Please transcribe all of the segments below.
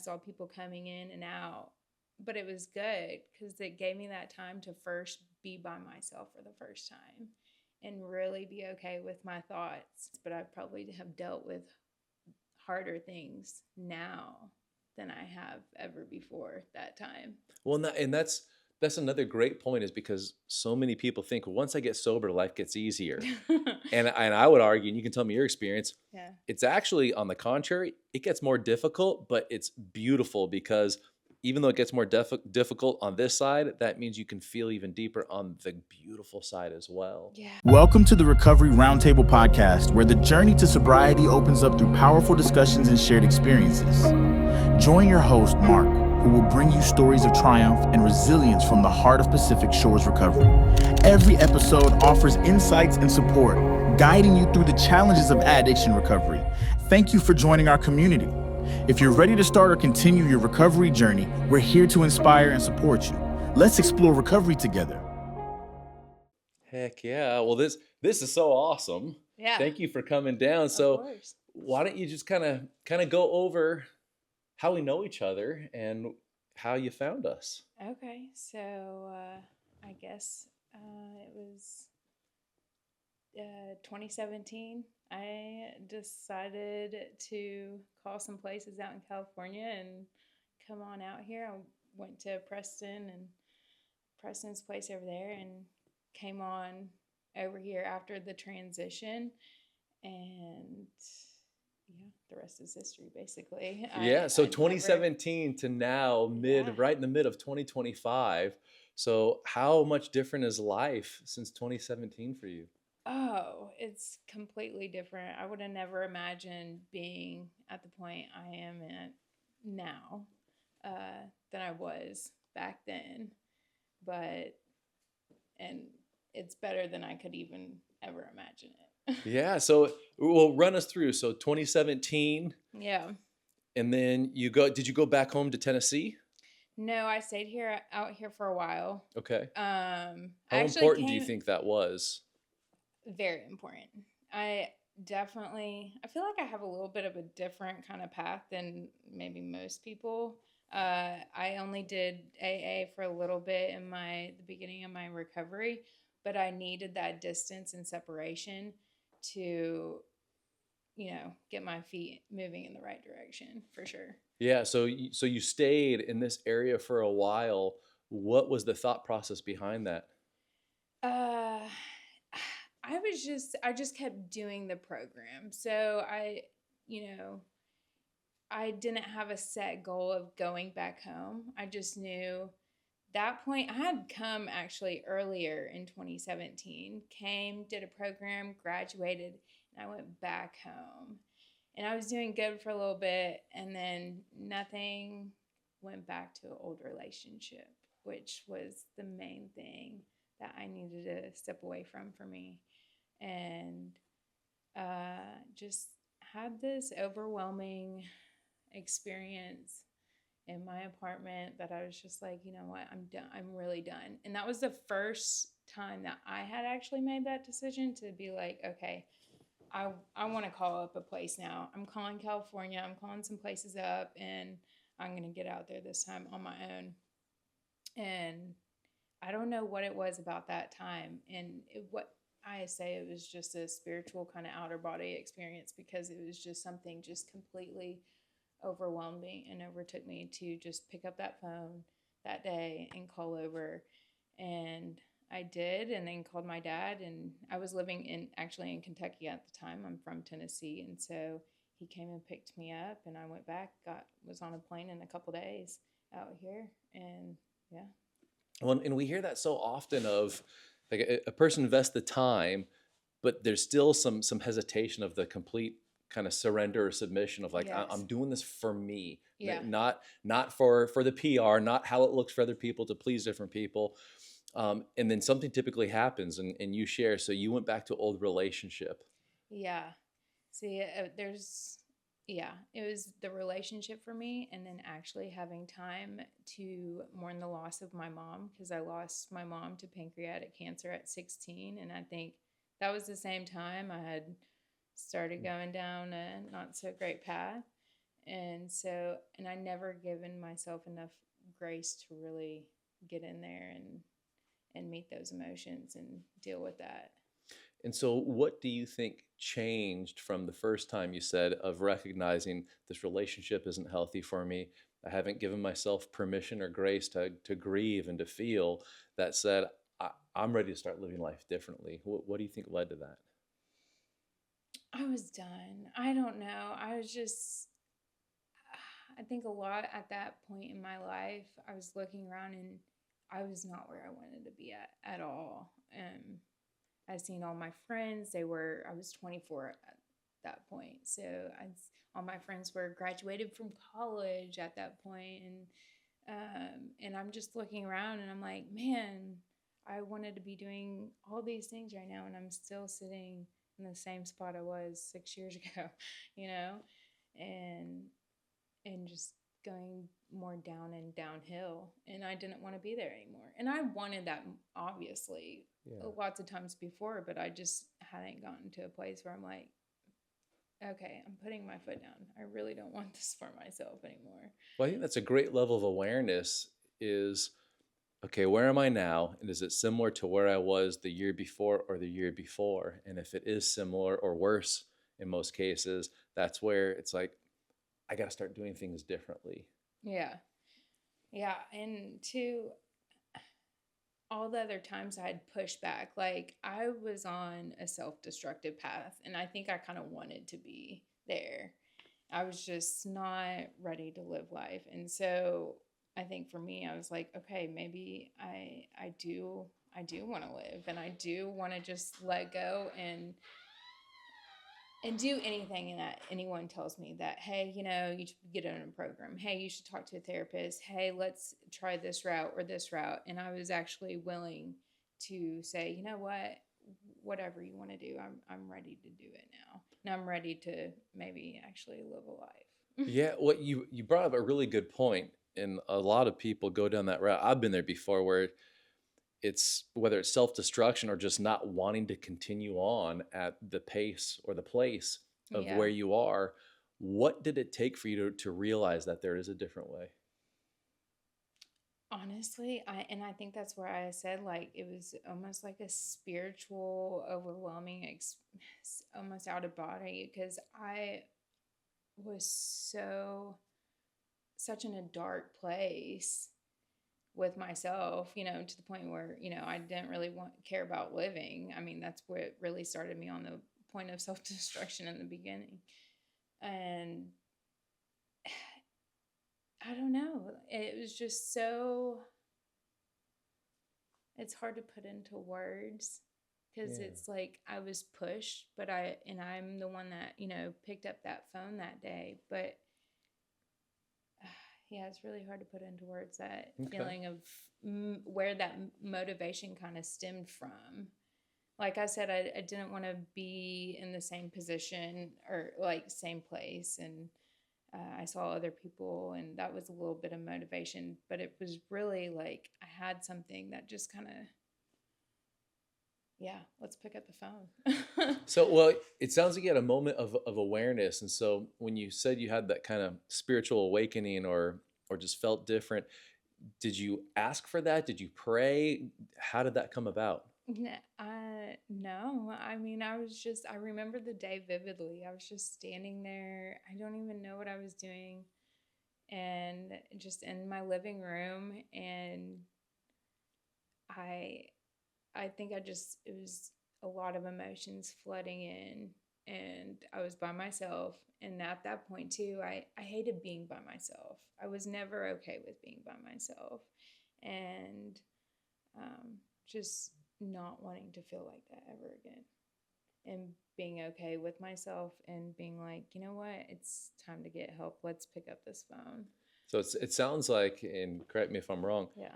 saw people coming in and out, but it was good because it gave me that time to first be by myself for the first time and really be okay with my thoughts. But I probably have dealt with harder things now than I have ever before that time. Well, and that's another great point, is because so many people think once I get sober, life gets easier. And I would argue, and you can tell me your experience, Yeah. it's actually on the contrary, it gets more difficult, but it's beautiful, because even though it gets more difficult on this side, that means you can feel even deeper on the beautiful side as well. Yeah. Welcome to the Recovery Roundtable podcast, where the journey to sobriety opens up through powerful discussions and shared experiences. Join your host, Mark, who will bring you stories of triumph and resilience from the heart of Pacific Shores recovery. Every episode offers insights and support, guiding you through the challenges of addiction recovery. Thank you for joining our community. If you're ready to start or continue your recovery journey, we're here to inspire and support you. Let's explore recovery together. Heck yeah. Well, this is so awesome. Yeah. Thank you for coming down. Of So course. why don't you just kind of go over how we know each other and how you found us? Okay. So I guess it was 2017. I decided to call some places out in California and come on out here. I went to Preston's place over there, and came on over here after the transition. And yeah, the rest is history, basically. Yeah, so I never, 2017 to now, Yeah. right in the mid of 2025. So how much different is life since 2017 for you? Oh, it's completely different. I would have never imagined being at the point I am at now than I was back then. But, and it's better than I could even ever imagine it. Yeah, so well, run us through. So 2017, Yeah. and then did you go back home to Tennessee? No, I stayed out here for a while. Okay. I How actually important do you came- think that was? Very important. I feel like I have a little bit of a different kind of path than maybe most people. I only did AA for a little bit in the beginning of my recovery, but I needed that distance and separation to, get my feet moving in the right direction, for sure. Yeah, so you stayed in this area for a while. What was the thought process behind that? Uh, I just kept doing the program. So I didn't have a set goal of going back home. I just knew that point. I had come actually earlier in 2017, came, did a program, graduated, and I went back home. And I was doing good for a little bit, and then nothing, went back to an old relationship, which was the main thing that I needed to step away from for me. And just had this overwhelming experience in my apartment that I was just like, you know what, I'm done. I'm really done. And that was the first time that I had actually made that decision to be like, okay, I want to call up a place now. I'm calling California. I'm calling some places up, and I'm going to get out there this time on my own. And I don't know what it was about that time. And what I say, it was just a spiritual kind of outer body experience, because it was just something just completely overwhelming and overtook me to just pick up that phone that day and call over. And I did, and then called my dad. And I was living actually in Kentucky at the time. I'm from Tennessee. And so he came and picked me up, and I went back, was on a plane in a couple days out here. And yeah. Well, and we hear that so often of like a person invests the time, but there's still some hesitation of the complete kind of surrender or submission of like, Yes. I'm doing this for me, Yeah. not for the PR, not how it looks for other people to please different people. And then something typically happens, and you share. So you went back to old relationship. Yeah. See, it was the relationship for me, and then actually having time to mourn the loss of my mom, because I lost my mom to pancreatic cancer at 16. And I think that was the same time I had started going down a not so great path. And I never given myself enough grace to really get in there and meet those emotions and deal with that. And so, what do you think changed from the first time you said of recognizing this relationship isn't healthy for me? I haven't given myself permission or grace to grieve and to feel, that said, I'm ready to start living life differently. What do you think led to that? I was done. I don't know. I think a lot at that point in my life, I was looking around and I was not where I wanted to be at all. I seen all my friends. I was 24 at that point. So all my friends were graduated from college at that point. And I'm just looking around and I'm like, man, I wanted to be doing all these things right now. And I'm still sitting in the same spot I was 6 years ago, you know, and, and just going more down and downhill. And I didn't want to be there anymore. And I wanted that, obviously, Yeah. lots of times before, but I just hadn't gotten to a place where I'm like, okay, I'm putting my foot down. I really don't want this for myself anymore. Well, I think that's a great level of awareness is, okay, where am I now? And is it similar to where I was the year before or the year before? And if it is similar or worse in most cases, that's where it's like, I got to start doing things differently. Yeah. Yeah. And all the other times I had pushed back, like I was on a self-destructive path and I think I kind of wanted to be there. I was just not ready to live life. And so I think for me, I was like, okay, maybe I do want to live and I do want to just let go and do anything that anyone tells me that, hey, you should get in a program. Hey, you should talk to a therapist. Hey, let's try this route or this route. And I was actually willing to say, you know what, whatever you want to do, I'm ready to do it now. And I'm ready to maybe actually live a life. Yeah, what you brought up a really good point, and a lot of people go down that route. I've been there before, where it's whether it's self-destruction or just not wanting to continue on at the pace or the place of Yeah. where you are. What did it take for you to realize that there is a different way? Honestly, I think that's where I said, like, it was almost like a spiritual overwhelming almost out of body, because I was such in a dark place with myself, to the point where, I didn't really care about living. I mean, that's what really started me on the point of self-destruction in the beginning. And I don't know, it was just it's hard to put into words, because Yeah. it's like I was pushed, but I'm the one that, picked up that phone that day. But yeah, it's really hard to put into words that Okay. feeling of where that motivation kind of stemmed from. Like I said, I didn't want to be in the same position or like same place. And I saw other people, and that was a little bit of motivation. But it was really like I had something that just kind of, yeah, let's pick up the phone. So, well, it sounds like you had a moment of awareness. And so when you said you had that kind of spiritual awakening or just felt different, did you ask for that? Did you pray? How did that come about? No. I mean, I remember the day vividly. I was just standing there. I don't even know what I was doing. And just in my living room. And I, I think it was a lot of emotions flooding in. And I was by myself. And at that point, too, I hated being by myself. I was never okay with being by myself. And just not wanting to feel like that ever again, and being okay with myself and being like, you know what, it's time to get help. Let's pick up this phone. So it sounds like, and correct me if I'm wrong, Yeah.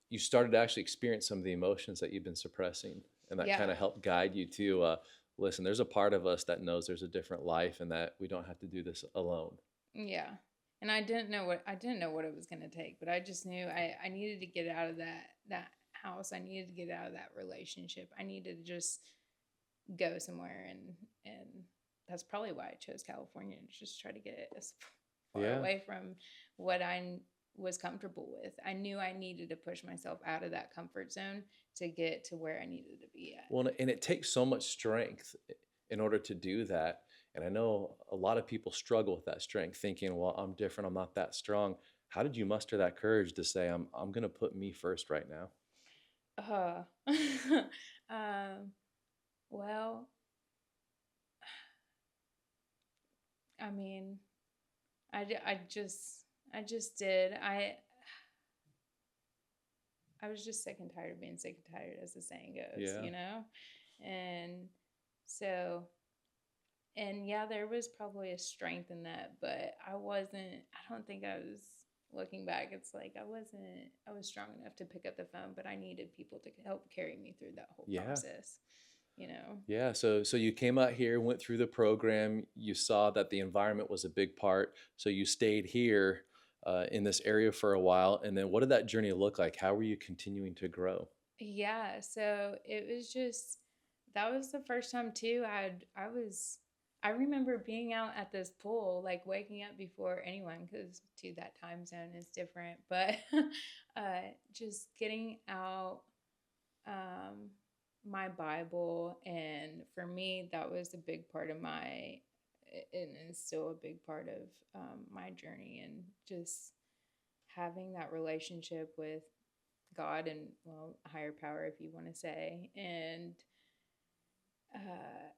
you started to actually experience some of the emotions that you've been suppressing, and that Yeah. kind of helped guide you to listen, there's a part of us that knows there's a different life and that we don't have to do this alone. Yeah. And I didn't know what it was going to take, but I just knew I needed to get out of that house. I needed to get out of that relationship. I needed to just go somewhere, and that's probably why I chose California, to just try to get it. far Yeah. away from what was comfortable with. I knew I needed to push myself out of that comfort zone to get to where I needed to be at. Well, and it takes so much strength in order to do that. And I know a lot of people struggle with that strength, thinking, well, I'm different, I'm not that strong. How did you muster that courage to say, I'm going to put me first right now? Uh, um, well, I mean, I just did. I was just sick and tired of being sick and tired, as the saying goes, Yeah. And so, and yeah, there was probably a strength in that, but I don't think I was, looking back, it's like I was strong enough to pick up the phone, but I needed people to help carry me through that whole Yeah. process, you know? Yeah. So you came out here, went through the program, you saw that the environment was a big part. So you stayed here in this area for a while. And then what did that journey look like? How were you continuing to grow? Yeah, so it was just that was the first time too. I remember being out at this pool, like waking up before anyone, because too that time zone is different. But just getting out my Bible, and for me, that was a big part of and is still a big part of my journey, and just having that relationship with God and, well, higher power, if you want to say. And uh,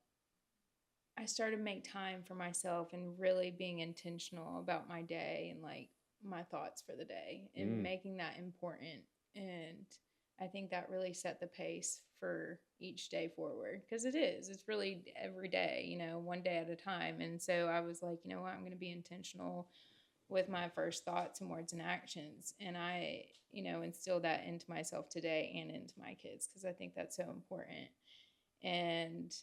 I started to make time for myself and really being intentional about my day and like my thoughts for the day and Mm. making that important. And I think that really set the pace for each day forward, because it's really every day, one day at a time. And so I was like, you know what, I'm going to be intentional with my first thoughts and words and actions. And I, instill that into myself today and into my kids, because I think that's so important. And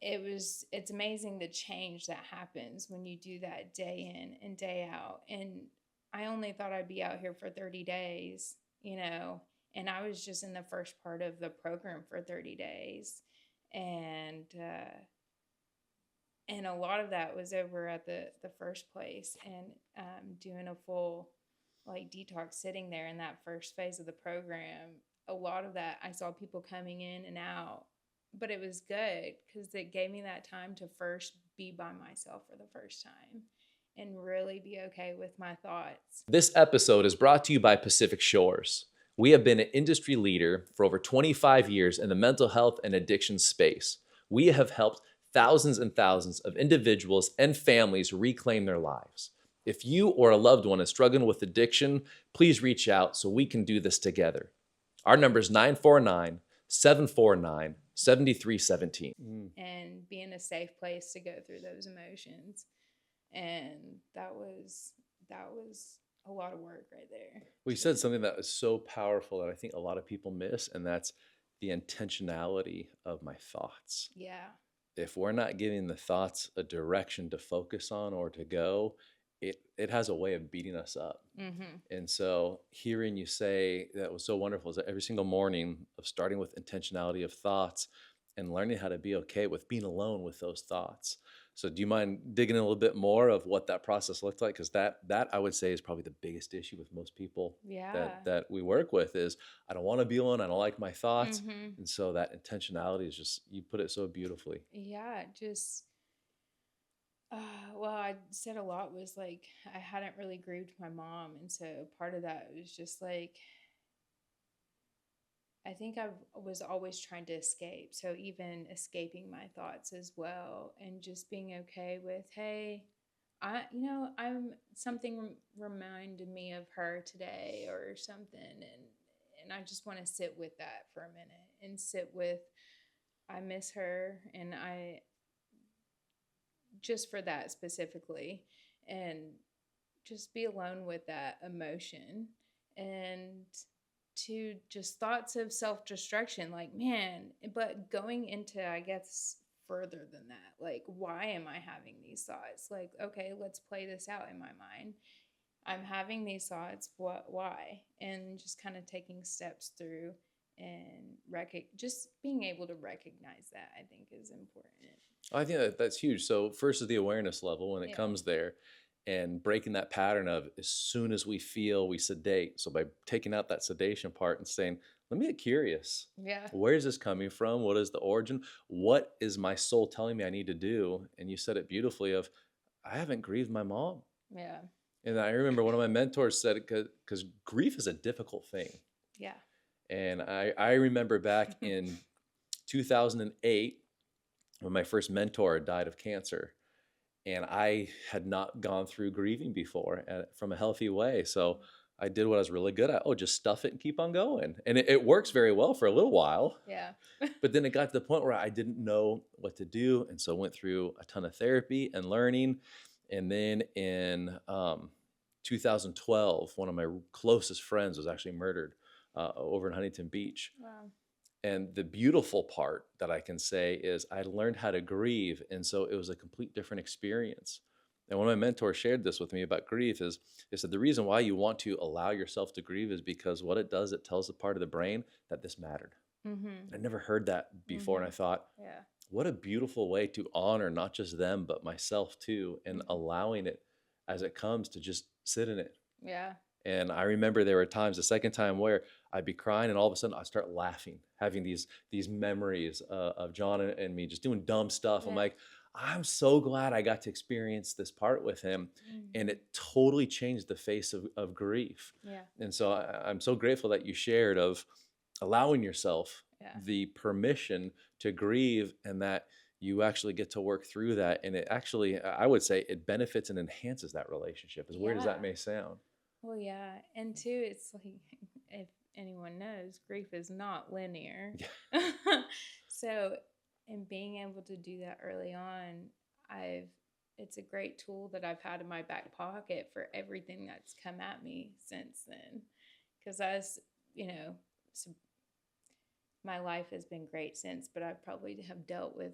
it's amazing the change that happens when you do that day in and day out. And I only thought I'd be out here for 30 days, and I was just in the first part of the program for 30 days. And a lot of that was over at the first place, and doing a full like detox, sitting there in that first phase of the program. A lot of that, I saw people coming in and out, but it was good because it gave me that time to first be by myself for the first time and really be okay with my thoughts. This episode is brought to you by Pacific Shores. We have been an industry leader for over 25 years in the mental health and addiction space. We have helped thousands and thousands of individuals and families reclaim their lives. If you or a loved one is struggling with addiction, please reach out so we can do this together. Our number is 949-749-7317. And being a safe place to go through those emotions. And that was a lot of work right there. We said something that was so powerful that I think a lot of people miss, and that's the intentionality of my thoughts. Yeah. If we're not giving the thoughts a direction to focus on or to go, it has a way of beating us up. Mm-hmm. And so hearing you say that was so wonderful is that every single morning of starting with intentionality of thoughts and learning how to be okay with being alone with those thoughts. So do you mind digging in a little bit more of what that process looked like? Because that I would say is probably the biggest issue with most people that we work with is I don't want to be alone. I don't like my thoughts. Mm-hmm. And so that intentionality is just, you put it so beautifully. Yeah, just well, I said a lot was like I hadn't really grieved my mom, and so part of that was just like I think I was always trying to escape. So even escaping my thoughts as well, and just being okay with, hey, I'm something reminded me of her today or something, and I just want to sit with that for a minute and sit with I miss her, and I just for that specifically, and just be alone with that emotion, and to just thoughts of self-destruction, like, man, but going into, I guess, further than that, like, why am I having these thoughts? Like, okay, let's play this out in my mind. I'm having these thoughts, why? And just kind of taking steps through and just being able to recognize that, I think, is important. I think that's huge. So first is the awareness level when it Yeah. comes there, and breaking that pattern of as soon as we feel, we sedate. So by taking out that sedation part and saying, let me get curious. Yeah. Where is this coming from? What is the origin? What is my soul telling me I need to do? And you said it beautifully of, I haven't grieved my mom. Yeah. And I remember one of my mentors said, because grief is a difficult thing. Yeah. And I remember back in 2008, when my first mentor died of cancer, and I had not gone through grieving before from a healthy way. So I did what I was really good at. Oh, just stuff it and keep on going. And it works very well for a little while. Yeah. But then it got to the point where I didn't know what to do. And so went through a ton of therapy and learning. And then in 2012, one of my closest friends was actually murdered over in Huntington Beach. Wow. And the beautiful part that I can say is I learned how to grieve. And so it was a complete different experience. And one of my mentors shared this with me about grief is they said the reason why you want to allow yourself to grieve is because what it does, it tells the part of the brain that this mattered. Mm-hmm. I never heard that before. And I thought, Yeah. what a beautiful way to honor not just them, but myself too, and allowing it as it comes to just sit in it. Yeah. And I remember there were times, the second time, where I'd be crying and all of a sudden I'd start laughing, having these memories of John and me just doing dumb stuff. I'm Yeah. like, I'm so glad I got to experience this part with him. And it totally changed the face of grief. Yeah. And so I'm so grateful that you shared of allowing yourself Yeah. the permission to grieve, and that you actually get to work through that. And it actually, I would say, it benefits and enhances that relationship, as weird as that Yeah. may sound. Well, yeah. And two, it's like, if anyone knows, grief is not linear. Yeah. So, in being able to do that early on, it's a great tool that I've had in my back pocket for everything that's come at me since then. Because my life has been great since, but I probably have dealt with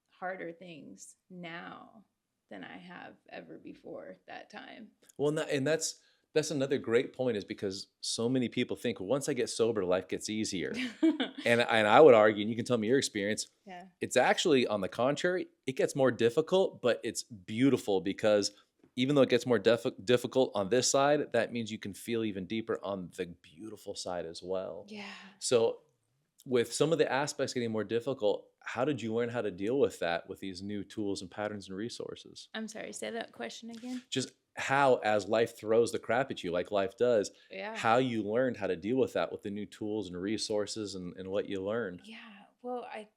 harder things now than I have ever before that time. Well, and that's another great point, is because so many people think once I get sober, life gets easier. And I would argue, and you can tell me your experience, Yeah. it's actually on the contrary, it gets more difficult, but it's beautiful, because even though it gets more difficult on this side, that means you can feel even deeper on the beautiful side as well. Yeah. So with some of the aspects getting more difficult, how did you learn how to deal with that with these new tools and patterns and resources? I'm sorry, say that question again. Just how, as life throws the crap at you, like life does, Yeah. how you learned how to deal with that with the new tools and resources and what you learned. Yeah. Well, I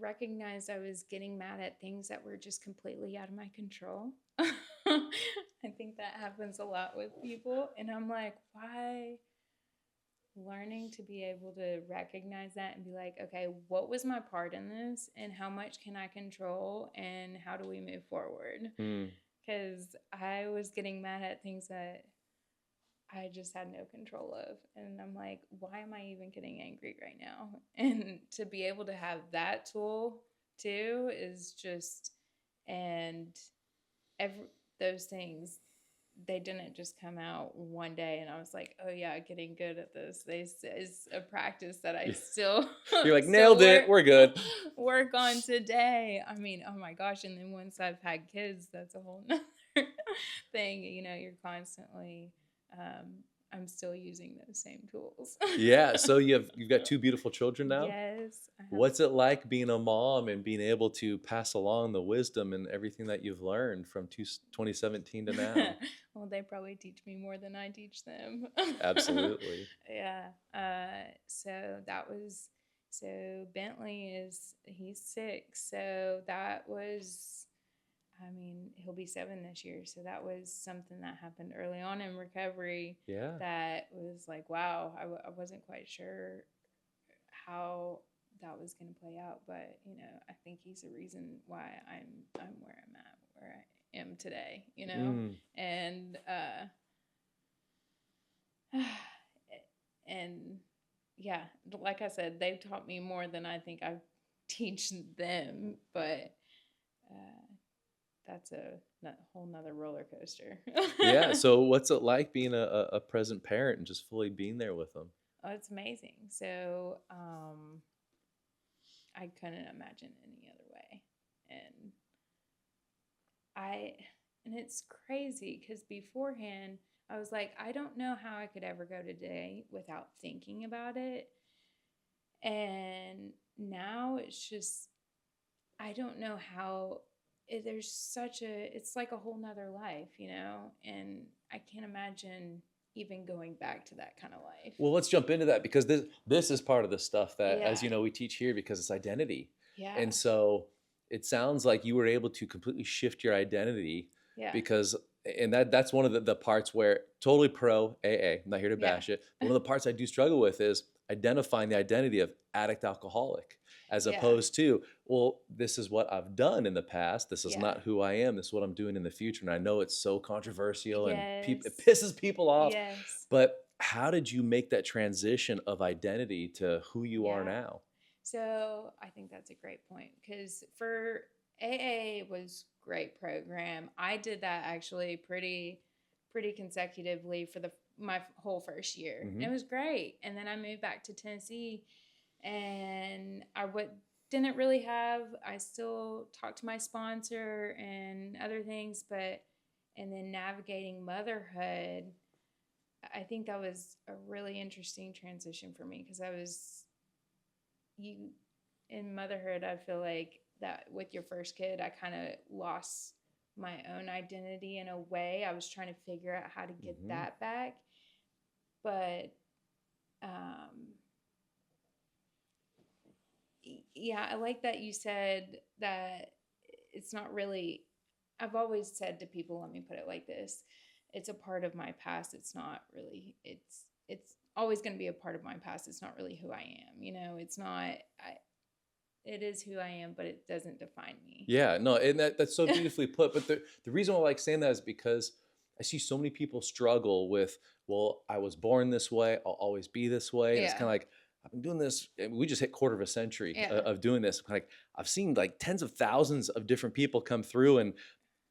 recognized I was getting mad at things that were just completely out of my control. I think that happens a lot with people. And I'm like, why? Learning to be able to recognize that and be like, okay, what was my part in this, and how much can I control, and how do we move forward? Because I was getting mad at things that I just had no control of. And I'm like, why am I even getting angry right now? And to be able to have that tool too is just, and those things, they didn't just come out one day and I was like, oh yeah, getting good at this. It's a practice that I still You're like, nailed it, we're good. Work on today. I mean, oh my gosh. And then once I've had kids, that's a whole nother thing. You're constantly, I'm still using those same tools. Yeah. So you've got two beautiful children now? Yes. What's it like being a mom and being able to pass along the wisdom and everything that you've learned from 2017 to now? Well, they probably teach me more than I teach them. Absolutely. Yeah. So Bentley he's 6. So that was, he'll be 7 this year. So that was something that happened early on in recovery. Yeah. That was like, wow, I wasn't quite sure how that was going to play out. But, I think he's the reason why I'm where I'm at, where I am today, and, and yeah, like I said, they've taught me more than I think I teach them, but, that's a whole nother roller coaster. Yeah. So what's it like being a present parent and just fully being there with them? Oh, it's amazing. So, I couldn't imagine any other way. And and it's crazy because beforehand I was like, I don't know how I could ever go today without thinking about it. And now it's just, I don't know how there's it's like a whole nother life, and I can't imagine even going back to that kind of life. Well, let's jump into that because this is part of the stuff that, as Yeah. you know, we teach here because it's identity. Yeah. And so it sounds like you were able to completely shift your identity Yeah. because, and that's one of the parts where totally pro AA, I'm not here to bash it. But one of the parts I do struggle with is identifying the identity of addict alcoholic as opposed to, well, this is what I've done in the past. This is not who I am. This is what I'm doing in the future. And I know it's so controversial and it pisses people off. Yes. But how did you make that transition of identity to who you are now? So I think that's a great point because for AA was great program. I did that actually pretty consecutively for my whole first year. Mhm. And it was great. And then I moved back to Tennessee and didn't really I still talked to my sponsor and other things, and then navigating motherhood, I think that was a really interesting transition for me because in motherhood, I feel like that with your first kid, I kind of lost my own identity in a way. I was trying to figure out how to get that back. But, yeah, I like that you said that it's not really, I've always said to people, let me put it like this. It's a part of my past. It's not really, it's always going to be a part of my past. It's not really who I am. It's not, it is who I am, but it doesn't define me. Yeah, no, and that's so beautifully put. But the reason why I like saying that is because I see so many people struggle with, well, I was born this way, I'll always be this way. And it's kind of like, I've been doing this, we just hit quarter of a century of doing this. Like I've seen like tens of thousands of different people come through, and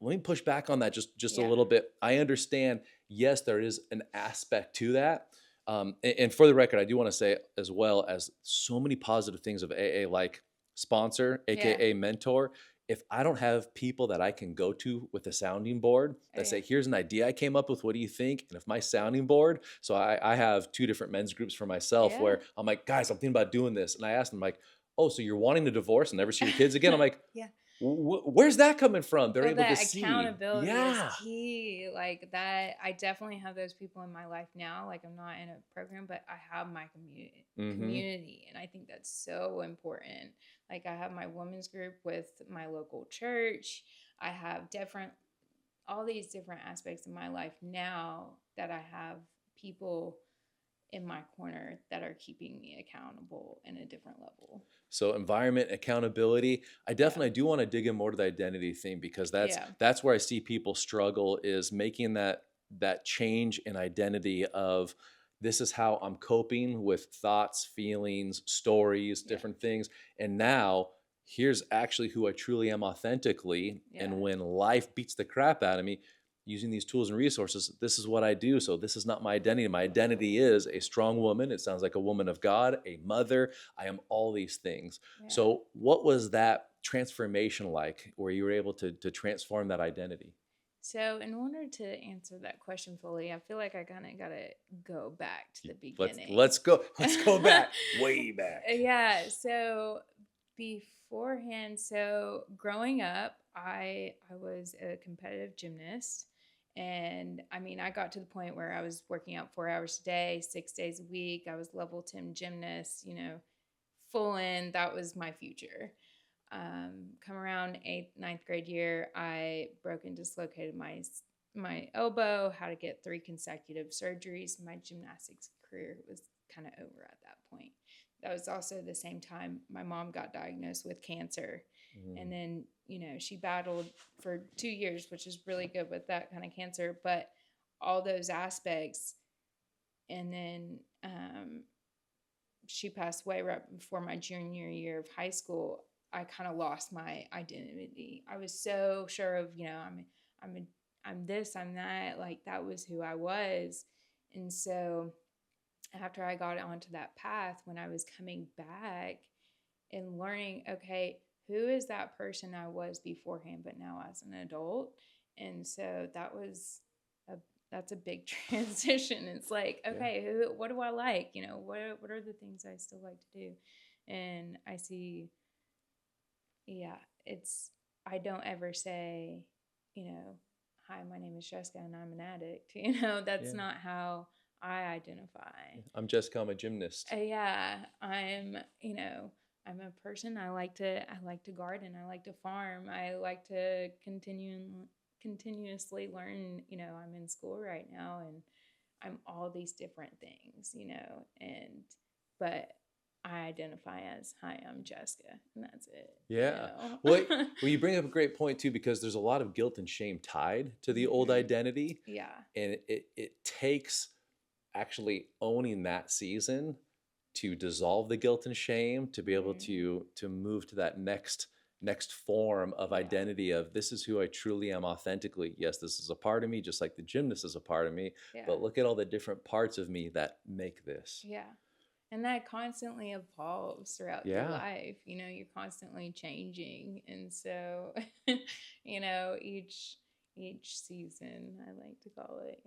let me push back on that just a little bit. I understand, yes, there is an aspect to that. And for the record, I do want to say as well as so many positive things of AA, like sponsor, aka mentor. If I don't have people that I can go to with a sounding board that say, here's an idea I came up with, what do you think? And if my sounding board, so I have 2 different men's groups for myself where I'm like, guys, I'm thinking about doing this. And I asked them like, oh, so you're wanting to divorce and never see your kids again? I'm like, where's that coming from? They're able to see. Accountability is key. Like that, I definitely have those people in my life now. Like I'm not in a program, but I have my community, and I think that's so important. Like I have my women's group with my local church. I have all these different aspects of my life now that I have people in my corner that are keeping me accountable in a different level. So environment, accountability. I definitely do want to dig in more to the identity theme because that's where I see people struggle, is making that change in identity of, this is how I'm coping with thoughts, feelings, stories, different things. And now here's actually who I truly am authentically. And when life beats the crap out of me, using these tools and resources, this is what I do. So this is not my identity. My identity is a strong woman. It sounds like a woman of God, a mother. I am all these things. So what was that transformation like where you were able to transform that identity? So in order to answer that question fully, I feel like I kind of got to go back to the beginning. Let's go back, way back. Yeah. So beforehand, so growing up, I was a competitive gymnast. And I mean, I got to the point where I was working out 4 hours a day, 6 days a week. I was level 10 gymnast, full in. That was my future. Come around 8th, 9th grade year, I broke and dislocated my elbow, had to get 3 consecutive surgeries. My gymnastics career was kind of over at that point. That was also the same time my mom got diagnosed with cancer. And then, she battled for 2 years, which is really good with that kind of cancer, but all those aspects. And then she passed away right before my junior year of high school. I kind of lost my identity. I was so sure of, I'm this, I'm that, like that was who I was. And so after I got onto that path, when I was coming back, in learning, okay, who is that person I was beforehand, but now as an adult? And so that's a big transition. It's like, okay, what do I like? What are the things I still like to do? And I see, yeah, I don't ever say, hi, my name is Jessica and I'm an addict. That's not how I identify. I'm Jessica, I'm a gymnast. Yeah, I'm a person. I like to garden. I like to farm. I like to continuously learn. I'm in school right now, and I'm all these different things. But I identify as, hi, I'm Jessica, and that's it. Yeah. Well, you bring up a great point too, because there's a lot of guilt and shame tied to the old identity. Yeah. And it takes actually owning that season to dissolve the guilt and shame, to be able to move to that next form of identity of, this is who I truly am authentically. Yes, this is a part of me, just like the gymnast is a part of me, but look at all the different parts of me that make this. Yeah. And that constantly evolves throughout your life. You're constantly changing. And so, each season, I like to call it,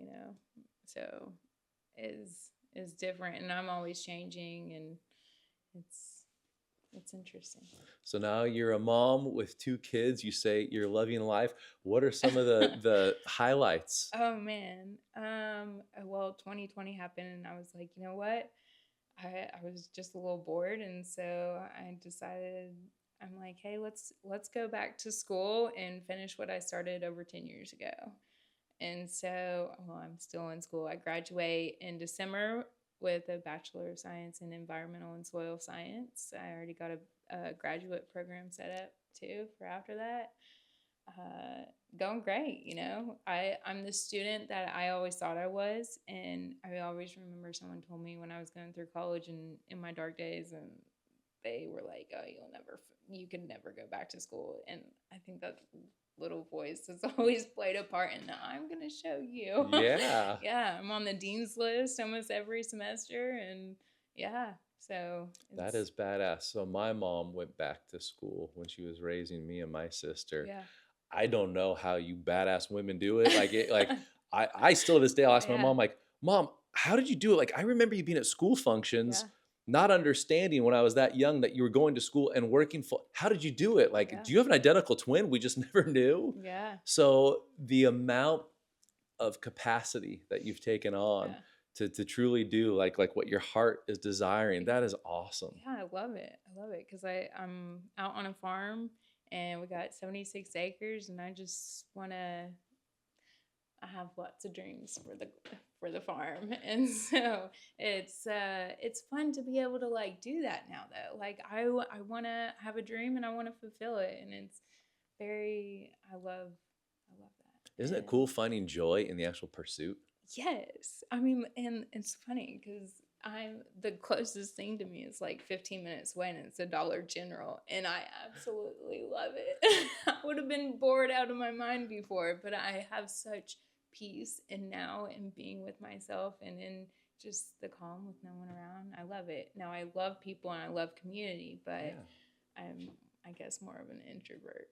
so is different, and I'm always changing, and it's interesting. So now you're a mom with 2 kids. You say you're loving life. What are some of the highlights? Oh man. Well, 2020 happened, and I was like, you know what? I was just a little bored, and so I decided, I'm like, hey, let's go back to school and finish what I started over 10 years ago. And so, well, I'm still in school. I graduate in December with a Bachelor of Science in Environmental and Soil Science. I already got a graduate program set up too for after that. Going great, I'm the student that I always thought I was, and I always remember someone told me when I was going through college and in my dark days, and they were like, oh, you can never go back to school. And I think that little voice has always played a part in, I'm gonna show you. Yeah, I'm on the dean's list almost every semester, and so that is badass. So my mom went back to school when she was raising me and my sister. I don't know how you badass women do it. I still to this day, I'll ask my mom, like, Mom, how did you do it? Like, I remember you being at school functions, not understanding when I was that young that you were going to school and working how did you do it? Like, do you have an identical twin? We just never knew. So the amount of capacity that you've taken on to truly do like what your heart is desiring, that is awesome. Yeah, I love it. Because I'm out on a farm, and we got 76 acres, and I just I have lots of dreams for the farm. And so it's fun to be able to like do that now, though. Like I want to have a dream, and I want to fulfill it, and it's I love that. Isn't it cool finding joy in the actual pursuit? Yes. I mean, and it's funny because the closest thing to me is like 15 minutes away, and it's a Dollar General, and I absolutely love it. I would have been bored out of my mind before, but I have such peace in now and being with myself and in just the calm with no one around. I love it. Now I love people and I love community, but I'm, I guess, more of an introvert.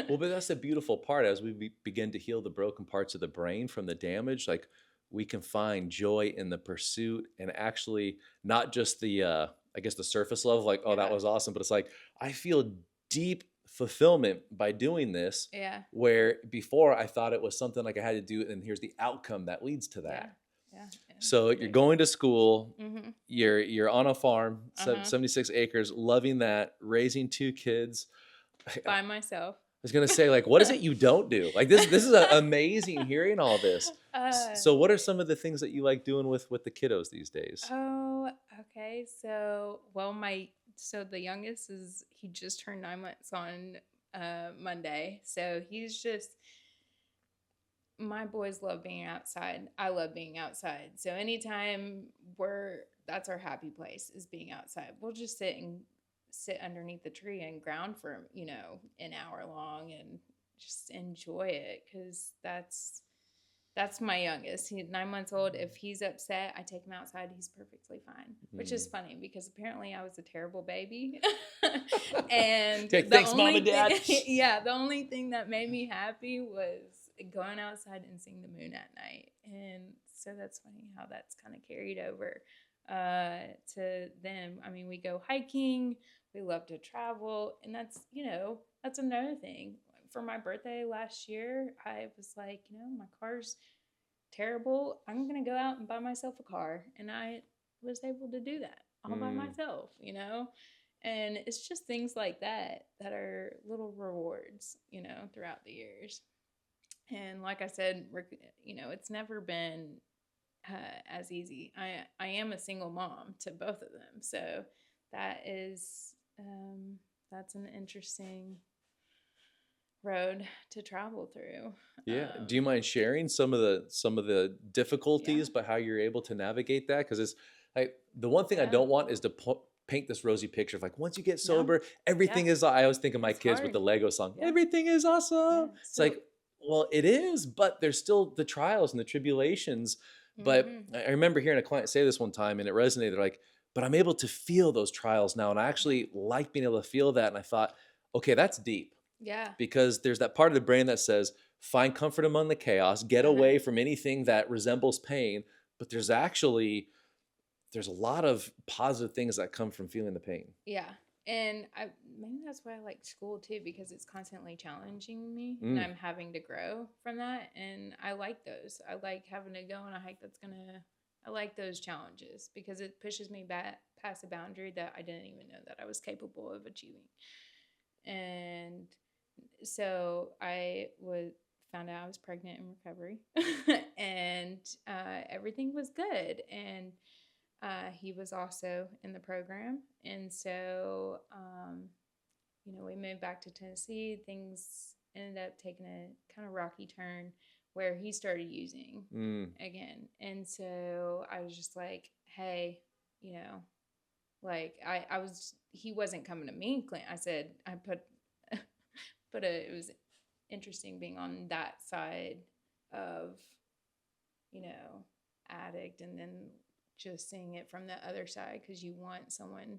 Well, but that's the beautiful part. As we begin to heal the broken parts of the brain from the damage, like, we can find joy in the pursuit, and actually not just the, I guess, the surface level, like, oh, that was awesome. But it's like, I feel deep fulfillment by doing this. Where before I thought it was something like I had to do, and here's the outcome that leads to that. So you're going to school, you're on a farm, 76 acres, loving that, raising 2 kids. By myself. I was going to say, like, what is it you don't do? Like, this is amazing hearing all this. So what are some of the things that you like doing with the kiddos these days? Oh, okay. So, well, the youngest he just turned 9 months on Monday. So my boys love being outside. I love being outside. So anytime that's our happy place, is being outside. We'll just sit underneath the tree and ground for, an hour long and just enjoy it, because that's That's my youngest. He's 9 months old. If he's upset, I take him outside. He's perfectly fine, which is funny because apparently I was a terrible baby. And Thanks, Mom and Dad. the only thing that made me happy was going outside and seeing the moon at night. And so that's funny how that's kind of carried over to them. I mean, we go hiking. We love to travel. And that's, that's another thing. For my birthday last year, I was like, my car's terrible. I'm going to go out and buy myself a car. And I was able to do that all by myself, And it's just things like that that are little rewards, throughout the years. And like I said, it's never been as easy. I am a single mom to both of them. So that is, that's an interesting road to travel through. Yeah. Do you mind sharing some of the difficulties, but how you're able to navigate that? Because it's like the one thing I don't want is to paint this rosy picture of like, once you get sober, everything is. I always think of my kids with the Lego song. Everything is awesome. It's like, well, it is, but there's still the trials and the tribulations. But I remember hearing a client say this one time, and it resonated. They're like, but I'm able to feel those trials now, and I actually like being able to feel that. And I thought, okay, that's deep. Yeah. Because there's that part of the brain that says, find comfort among the chaos, get away from anything that resembles pain. But there's a lot of positive things that come from feeling the pain. Yeah. And maybe that's why I like school too, because it's constantly challenging me and I'm having to grow from that. And I like those. I like having to go on a hike I like those challenges because it pushes me back past a boundary that I didn't even know that I was capable of achieving. And so I found out I was pregnant in recovery and everything was good. And he was also in the program. And so, we moved back to Tennessee. Things ended up taking a kind of rocky turn where he started using again. And so I was just like, hey, he wasn't coming to me. I said, it was interesting being on that side of, addict and then just seeing it from the other side because you want someone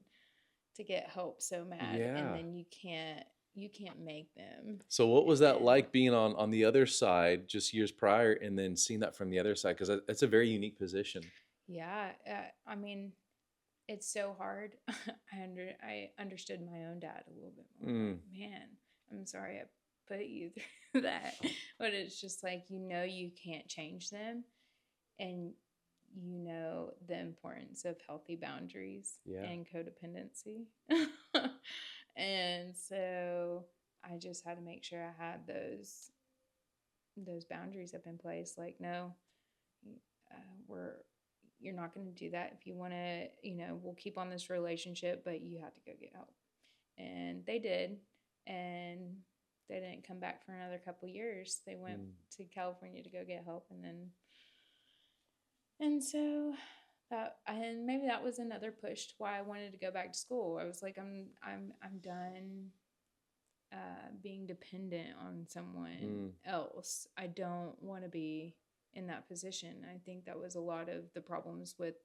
to get help so mad and then you can't make them. So what was that like being on the other side just years prior and then seeing that from the other side? Because that's a very unique position. Yeah. I mean, it's so hard. I understood my own dad a little bit more. Man, I'm sorry I put you through that. But it's just like, you can't change them. And the importance of healthy boundaries and codependency. And so I just had to make sure I had those boundaries up in place. Like, no, you're not going to do that. If you want to, we'll keep on this relationship, but you have to go get help. And they did. And they didn't come back for another couple years. They went to California to go get help. And so and maybe that was another push to why I wanted to go back to school. I was like, I'm done being dependent on someone else. I don't want to be in that position. I think that was a lot of the problems with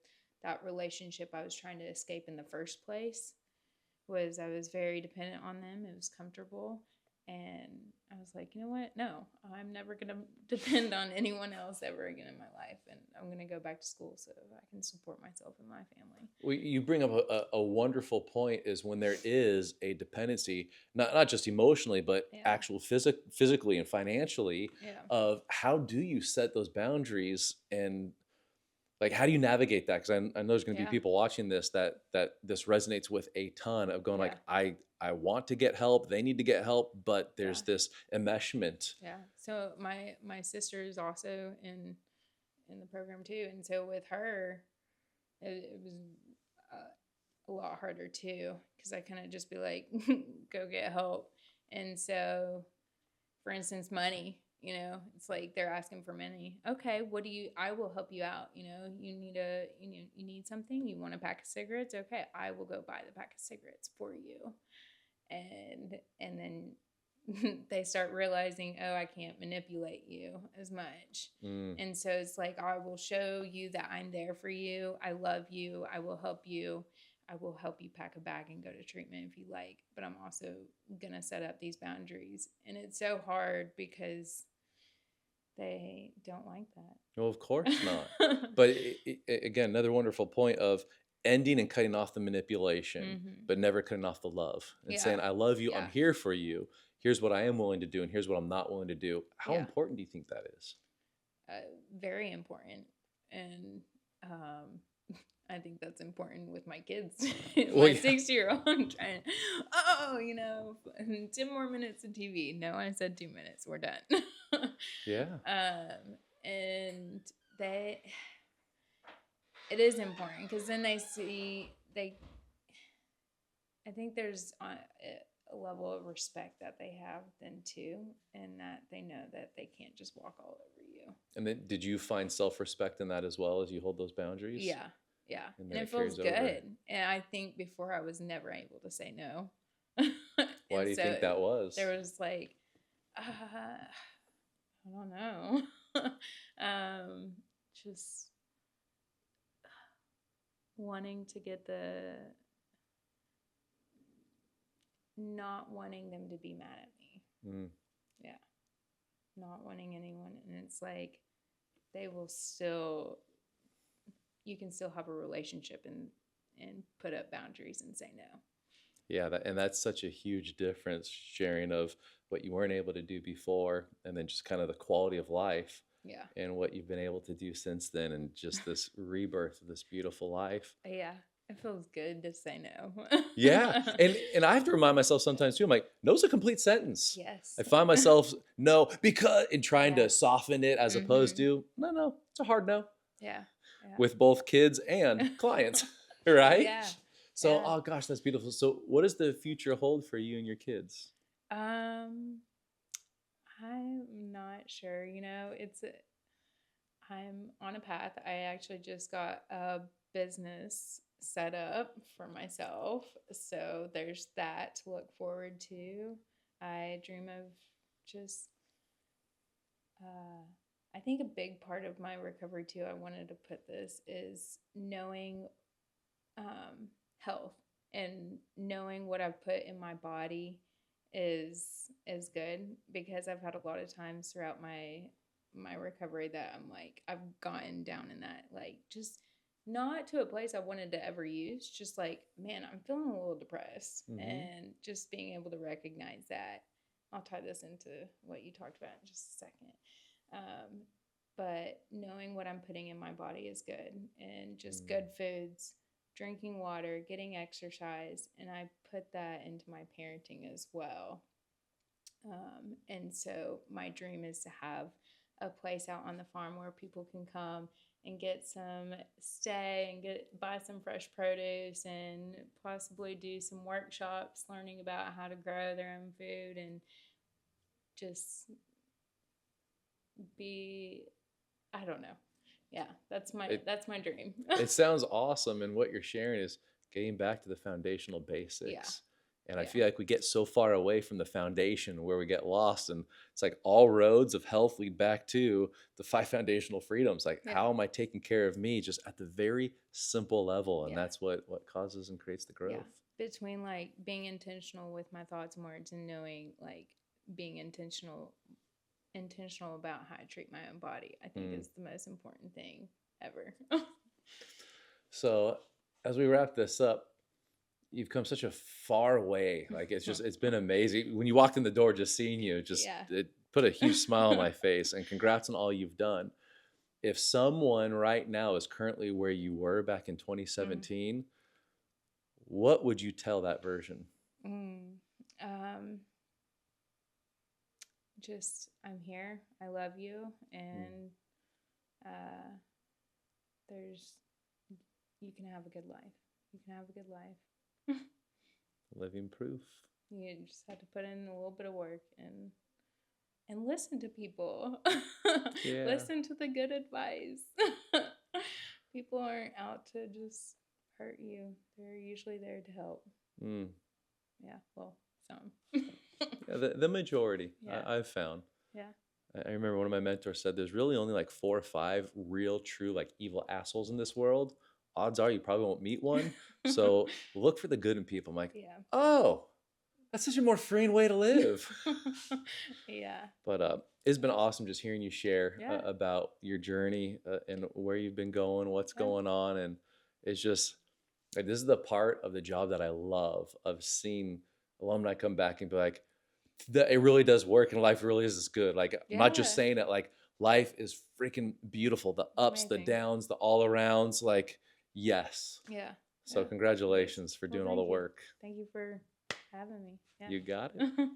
that relationship I was trying to escape in the first place. Was I was very dependent on them. It was comfortable. And I was like, you know what? No, I'm never going to depend on anyone else ever again in my life. And I'm going to go back to school so I can support myself and my family. Well, you bring up a wonderful point is when there is a dependency, not just emotionally, but actual physically and financially of how do you set those boundaries and like, how do you navigate that? Because I know there's going to be people watching this that this resonates with a ton of going like, I want to get help. They need to get help, but there's this enmeshment. Yeah. So my sister is also in the program too, and so with her, it was a lot harder too because I kind of just be like, go get help, and so, for instance, money. It's like they're asking for money. Okay, I will help you out. You need something. You want a pack of cigarettes? Okay, I will go buy the pack of cigarettes for you. And then, they start realizing, oh, I can't manipulate you as much. And so it's like, I will show you that I'm there for you. I love you. I will help you. I will help you pack a bag and go to treatment if you like. But I'm also going to set up these boundaries. And it's so hard because they don't like that. Well, of course not. But again, another wonderful point of ending and cutting off the manipulation, but never cutting off the love and saying, I love you. I'm here for you. Here's what I am willing to do. And here's what I'm not willing to do. How important do you think that is? Very important. And I think that's important with my kids. My 6-year-old, I'm trying, 10 more minutes of TV. No, I said 2 minutes. We're done. And it is important because then I think there's a level of respect that they have then too, and that they know that they can't just walk all over you. And then did you find self-respect in that as well as you hold those boundaries? Yeah. And it feels good. Over. And I think before I was never able to say no. Why do you think that was? There was like, I don't know. Just wanting to get not wanting them to be mad at me. Yeah. Not wanting anyone. And it's like, you can still have a relationship and put up boundaries and say no. Yeah, that's such a huge difference, sharing of what you weren't able to do before, and then just kind of the quality of life. Yeah. And what you've been able to do since then, and just this rebirth of this beautiful life. Yeah, it feels good to say no. Yeah, and I have to remind myself sometimes too. I'm like, no's a complete sentence. Yes. I find myself no because in trying to soften it as opposed to no, it's a hard no. Yeah. With both kids and clients, right? Yeah. So, oh gosh, that's beautiful. So, what does the future hold for you and your kids? I'm not sure. I'm on a path. I actually just got a business set up for myself, so there's that to look forward to. I dream of just. I think a big part of my recovery too, I wanted to put this, is knowing health and knowing what I've put in my body is good, because I've had a lot of times throughout my recovery that I'm like, I've gotten down in that, like, just not to a place I wanted to ever use, just like, man, I'm feeling a little depressed. And just being able to recognize that. I'll tie this into what you talked about in just a second. But knowing what I'm putting in my body is good, and just good foods, drinking water, getting exercise, and I put that into my parenting as well. And so my dream is to have a place out on the farm where people can come and get stay and buy some fresh produce, and possibly do some workshops learning about how to grow their own food, and just I don't know. Yeah, that's my dream. It sounds awesome, and what you're sharing is getting back to the foundational basics. Yeah. And I feel like we get so far away from the foundation where we get lost, and it's like all roads of health lead back to the 5 foundational freedoms. Like, how am I taking care of me just at the very simple level? And that's what causes and creates the growth. Yeah. Between like being intentional with my thoughts and words, and knowing, like, being intentional about how I treat my own body, I think is the most important thing ever. So as we wrap this up, you've come such a far way. Like, it's been amazing. When you walked in the door, just seeing you, it put a huge smile on my face, and congrats on all you've done. If someone right now is currently where you were back in 2017, what would you tell that version? Just, I'm here. I love you. And you can have a good life. You can have a good life. Living proof. You just have to put in a little bit of work and listen to people. Listen to the good advice. People aren't out to just hurt you. They're usually there to help. Yeah, well, some. Yeah, the majority, Yeah. I've found. Yeah. I remember one of my mentors said there's really only like 4 or 5 real, true, like evil assholes in this world. Odds are you probably won't meet one. So look for the good in people. I'm like, Yeah. oh, that's such a more freeing way to live. Yeah. But it's been awesome just hearing you share Yeah. about your journey and where you've been going, what's Yeah. going on. And it's just like, this is the part of the job that I love, of seeing alumni come back and be like, that it really does work and life really is good. Like, I'm not just Yeah. saying it, like life is freaking beautiful. The ups, the Amazing. downs, the all arounds, like, yes. Yeah. So Yeah. congratulations for Well, doing all the thank you. work. Thank you for having me. Yeah. You got it.